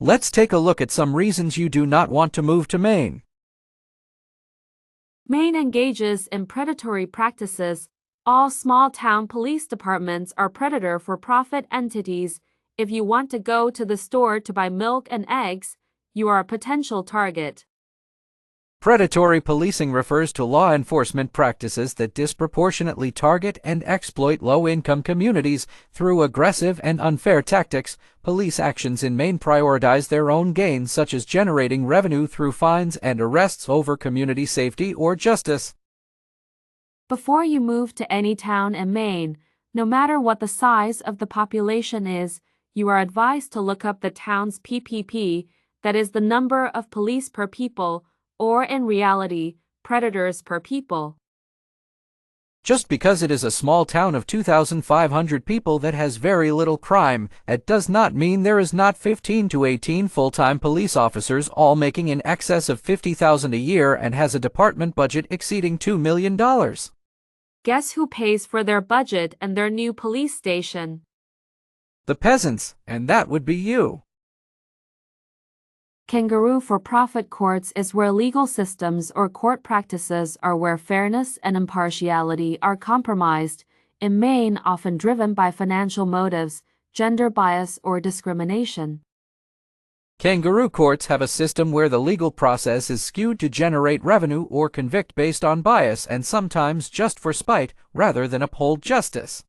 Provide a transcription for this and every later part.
Let's take a look at some reasons you do not want to move to Maine. Maine engages in predatory practices. All small-town police departments are predator-for-profit entities. If you want to go to the store to buy milk and eggs, you are a potential target. Predatory policing refers to law enforcement practices that disproportionately target and exploit low-income communities through aggressive and unfair tactics. Police actions in Maine prioritize their own gains, such as generating revenue through fines and arrests over community safety or justice. Before you move to any town in Maine, no matter what the size of the population is, you are advised to look up the town's PPP, that is the number of police per people, or in reality, predators per people. Just because it is a small town of 2,500 people that has very little crime, it does not mean there is not 15 to 18 full-time police officers, all making in excess of $50,000 a year, and has a department budget exceeding $2 million. Guess who pays for their budget and their new police station? The peasants, and that would be you. Kangaroo for-profit courts is where legal systems or court practices are where fairness and impartiality are compromised, in Maine often driven by financial motives, gender bias, or discrimination. Kangaroo courts have a system where the legal process is skewed to generate revenue or convict based on bias, and sometimes just for spite, rather than uphold justice.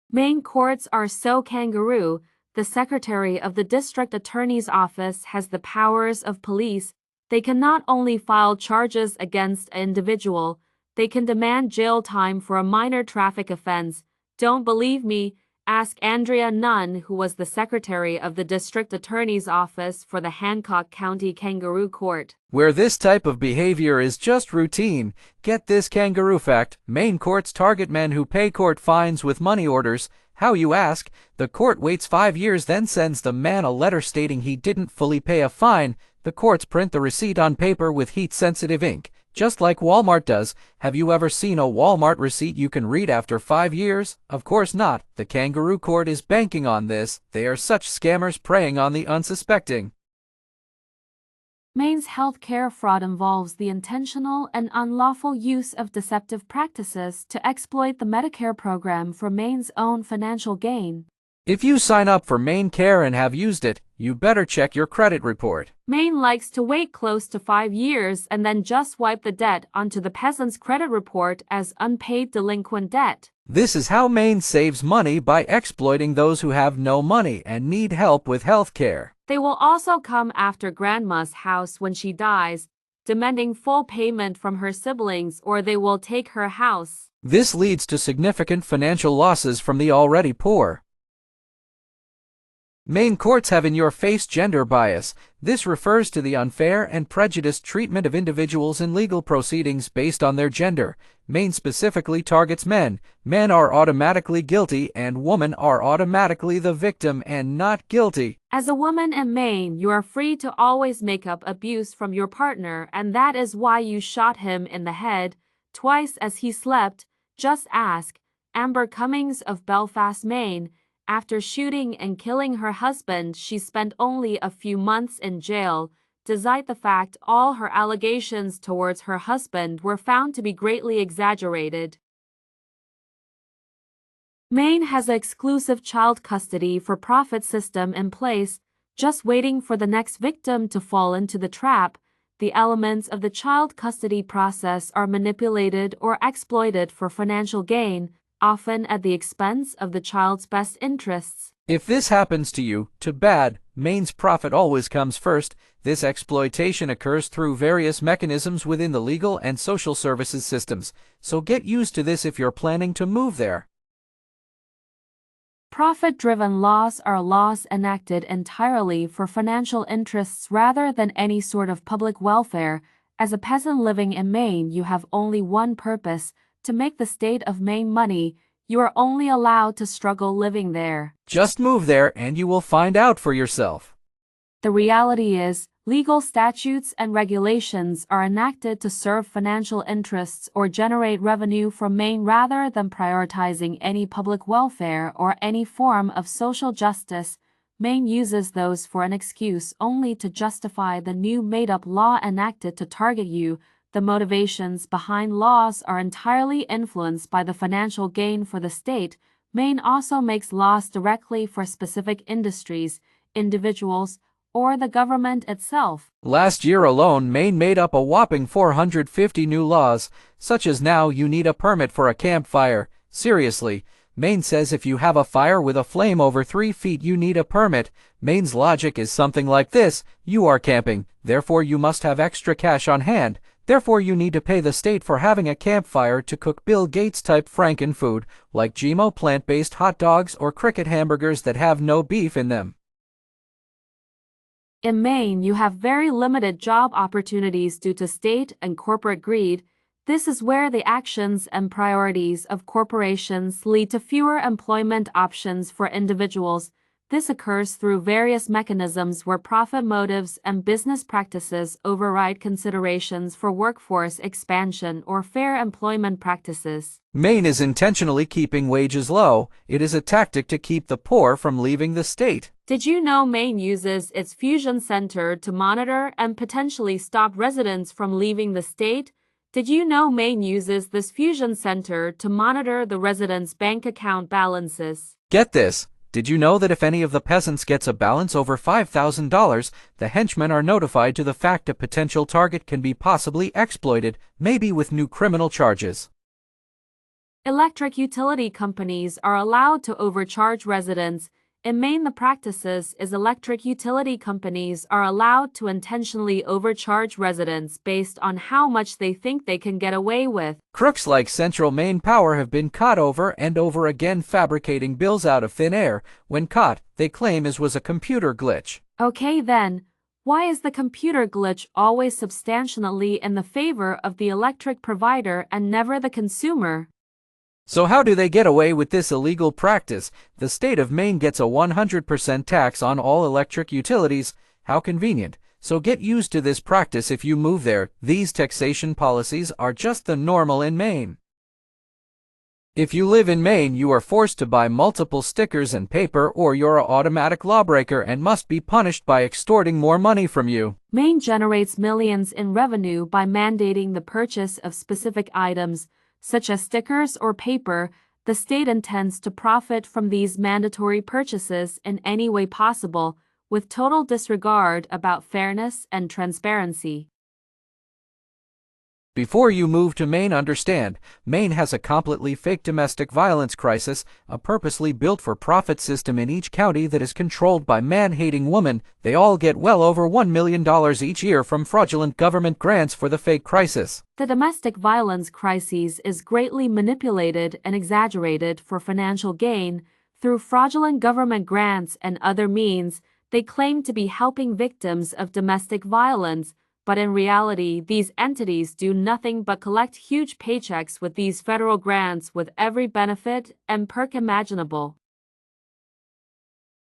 Maine courts are so kangaroo. The Secretary of the District Attorney's Office has the powers of police. They can not only file charges against an individual, they can demand jail time for a minor traffic offense. Don't believe me? Ask Andrea Nunn, who was the Secretary of the District Attorney's Office for the Hancock County Kangaroo Court. Where this type of behavior is just routine. Get this kangaroo fact: Maine courts target men who pay court fines with money orders. How, you ask? The court waits 5 years, then sends the man a letter stating he didn't fully pay a fine. The courts print the receipt on paper with heat-sensitive ink, just like Walmart does. Have you ever seen a Walmart receipt you can read after 5 years? Of course not. The Kangaroo Court is banking on this. They are such scammers preying on the unsuspecting. Maine's health care fraud involves the intentional and unlawful use of deceptive practices to exploit the Medicare program for Maine's own financial gain. If you sign up for MAINECARE and have used it, you better check your credit report. Maine likes to wait close to 5 years and then just wipe the debt onto the peasant's credit report as unpaid delinquent debt. This is how Maine saves money, by exploiting those who have no money and need help with health care. They will also come after grandma's house when she dies, demanding full payment from her siblings, or they will take her house. This leads to significant financial losses from the already poor. Maine courts have in-your-face gender bias. This refers to the unfair and prejudiced treatment of individuals in legal proceedings based on their gender. Maine specifically targets men. Men are automatically guilty, and women are automatically the victim and not guilty. As a woman in Maine, you are free to always make up abuse from your partner, and that is why you shot him in the head twice as he slept. Just ask Amber Cummings of Belfast, Maine. After shooting and killing her husband, she spent only a few months in jail. Despite the fact all her allegations towards her husband were found to be greatly exaggerated. Maine has an exclusive child custody for profit system in place, just waiting for the next victim to fall into the trap. The elements of the child custody process are manipulated or exploited for financial gain, often at the expense of the child's best interests. If this happens to you, too bad. Maine's profit always comes first. This exploitation occurs through various mechanisms within the legal and social services systems, so get used to this if you're planning to move there. Profit-driven laws are laws enacted entirely for financial interests rather than any sort of public welfare. As a peasant living in Maine, you have only one purpose: to make the state of Maine money. You are only allowed to struggle living there. Just move there and you will find out for yourself. The reality is, legal statutes and regulations are enacted to serve financial interests or generate revenue from Maine rather than prioritizing any public welfare or any form of social justice. Maine uses those for an excuse only to justify the new made-up law enacted to target you. The motivations behind laws are entirely influenced by the financial gain for the state. Maine also makes laws directly for specific industries, individuals, or the government itself. Last year alone, Maine made up a whopping 450 new laws, such as now you need a permit for a campfire. Seriously, Maine says if you have a fire with a flame over 3 feet you need a permit. Maine's logic is something like this: you are camping, therefore you must have extra cash on hand. Therefore you need to pay the state for having a campfire to cook Bill Gates-type franken-food, like GMO plant-based hot dogs or cricket hamburgers that have no beef in them. In Maine, you have very limited job opportunities due to state and corporate greed. This is where the actions and priorities of corporations lead to fewer employment options for individuals. This occurs through various mechanisms where profit motives and business practices override considerations for workforce expansion or fair employment practices. Maine is intentionally keeping wages low. It is a tactic to keep the poor from leaving the state. Did you know Maine uses its fusion center to monitor and potentially stop residents from leaving the state? Did you know Maine uses this fusion center to monitor the residents' bank account balances? Get this. Did you know that if any of the peasants gets a balance over $5,000, the henchmen are notified to the fact a potential target can be possibly exploited, maybe with new criminal charges? Electric utility companies are allowed to overcharge residents. In Maine, the practices is electric utility companies are allowed to intentionally overcharge residents based on how much they think they can get away with. Crooks like Central Maine Power have been caught over and over again fabricating bills out of thin air. When caught, they claim it was a computer glitch. Okay then, why is the computer glitch always substantially in the favor of the electric provider and never the consumer? So how do they get away with this illegal practice? The state of Maine gets a 100% tax on all electric utilities. How convenient. So get used to this practice if you move there. These taxation policies are just the normal in Maine. If you live in Maine, you are forced to buy multiple stickers and paper, or you're an automatic lawbreaker and must be punished by extorting more money from you. Maine generates millions in revenue by mandating the purchase of specific items, such as stickers or paper. The state intends to profit from these mandatory purchases in any way possible, with total disregard about fairness and transparency. Before you move to Maine, understand, Maine has a completely fake domestic violence crisis, a purposely built for profit system in each county that is controlled by man-hating women. They all get well over $1 million each year from fraudulent government grants for the fake crisis. The domestic violence crisis is greatly manipulated and exaggerated for financial gain through fraudulent government grants and other means. They claim to be helping victims of domestic violence, but in reality, these entities do nothing but collect huge paychecks with these federal grants with every benefit and perk imaginable.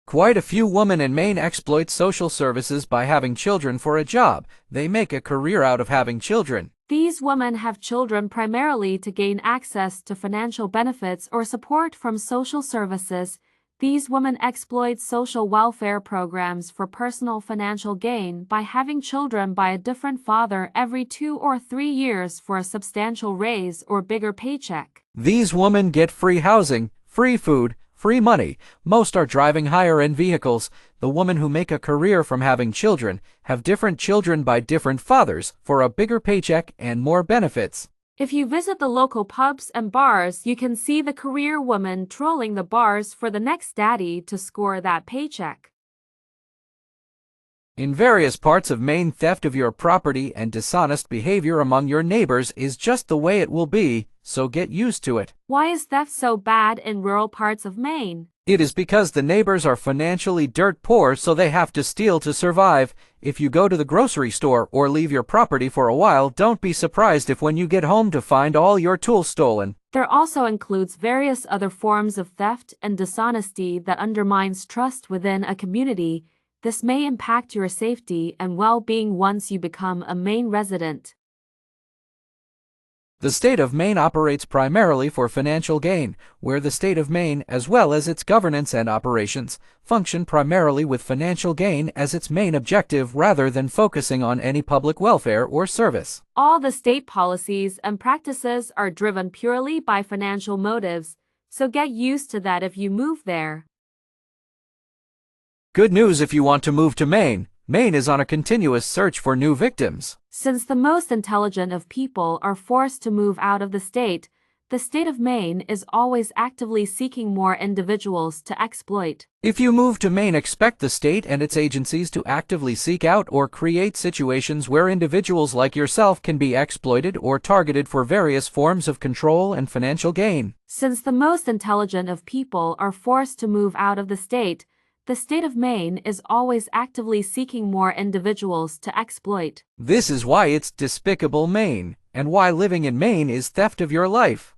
Quite a few women in Maine exploit social services by having children for a job. They make a career out of having children. These women have children primarily to gain access to financial benefits or support from social services. These women exploit social welfare programs for personal financial gain by having children by a different father every 2 or 3 years for a substantial raise or bigger paycheck. These women get free housing, free food, free money. Most are driving higher-end vehicles. The women who make a career from having children have different children by different fathers for a bigger paycheck and more benefits. If you visit the local pubs and bars, you can see the career woman trolling the bars for the next daddy to score that paycheck. In various parts of Maine, theft of your property and dishonest behavior among your neighbors is just the way it will be, so get used to it. Why is theft so bad in rural parts of Maine? It is because the neighbors are financially dirt poor, so they have to steal to survive. If you go to the grocery store or leave your property for a while, don't be surprised if when you get home to find all your tools stolen. There also includes various other forms of theft and dishonesty that undermines trust within a community. This may impact your safety and well-being once you become a Maine resident. The state of Maine operates primarily for financial gain, where the state of Maine, as well as its governance and operations, function primarily with financial gain as its main objective rather than focusing on any public welfare or service. All the state policies and practices are driven purely by financial motives, so get used to that if you move there. Good news if you want to move to Maine. Maine is on a continuous search for new victims. Since the most intelligent of people are forced to move out of the state of Maine is always actively seeking more individuals to exploit. If you move to Maine, expect the state and its agencies to actively seek out or create situations where individuals like yourself can be exploited or targeted for various forms of control and financial gain. Since the most intelligent of people are forced to move out of the state of Maine is always actively seeking more individuals to exploit. This is why it's Despicable Maine, and why living in Maine is theft of your life.